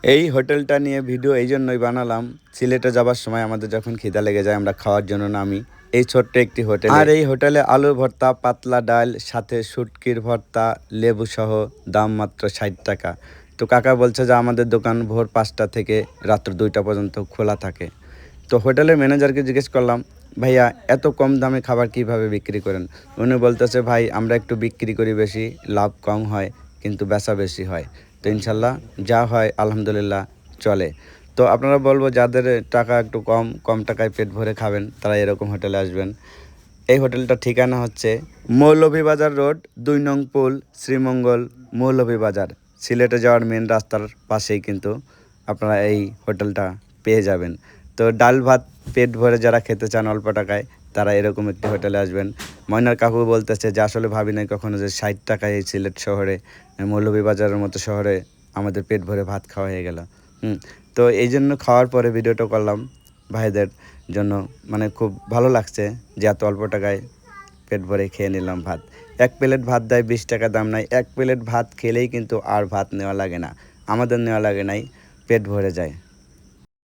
এই হোটেলটা নিয়ে ভিডিও এই জন্যই বানালাম, সিলেটে যাবার সময় আমাদের যখন খিদা লেগে যায় আমরা খাওয়ার জন্য নামি এই ছোট্ট একটি হোটেল। আর এই হোটেলে আলুর ভর্তা, পাতলা ডাল, সাথে শুটকির ভর্তা, লেবু সহ, দাম মাত্র 60 টাকা। তো কাকা বলছে যে আমাদের দোকান ভোর 5টা থেকে রাত্র 2টা পর্যন্ত খোলা থাকে। তো হোটেলের ম্যানেজারকে জিজ্ঞেস করলাম, ভাইয়া এত কম দামে খাবার কিভাবে বিক্রি করেন? উনি বলতেছে, ভাই আমরা একটু বিক্রি করি বেশি, লাভ কম হয় কিন্তু বেচা বেশি হয়। তো ইনশাল্লাহ যা হয় আলহামদুলিল্লাহ চলে। তো আপনারা বলবো যাদের টাকা একটু কম কম টাকায় পেট ভরে খাবেন তারা এরকম হোটেলে আসবেন। এই হোটেলটার ঠিকানা হচ্ছে মৌলভীবাজার রোড, 2 নং পুল, শ্রীমঙ্গল, মৌলভীবাজার। সিলেটে যাওয়ার মেন রাস্তার পাশেই কিন্তু আপনারা এই হোটেলটা পেয়ে যাবেন। তো ডাল ভাত পেট ভরে যারা খেতে চান অল্প টাকায় তারা এরকম একটি হোটেলে আসবেন। ময়নার কাকু বলতেছে যে আসলে ভাবি নাই কখনো যে 60 টাকায় এই সিলেট শহরে, মৌলভীবাজারের মতো শহরে আমাদের পেট ভরে ভাত খাওয়া হয়ে গেল। তো এই জন্য খাওয়ার পরে ভিডিওটা করলাম ভাইদের জন্য। মানে খুব ভালো লাগছে যে এত অল্প টাকায় পেট ভরে খেয়ে নিলাম ভাত। 1 প্লেট ভাত দেয় 20 টাকা, দাম নাই। 1 প্লেট ভাত খেলেই কিন্তু আর ভাত নেওয়া লাগে না, আমাদের নেওয়া লাগে নাই, পেট ভরে যায়।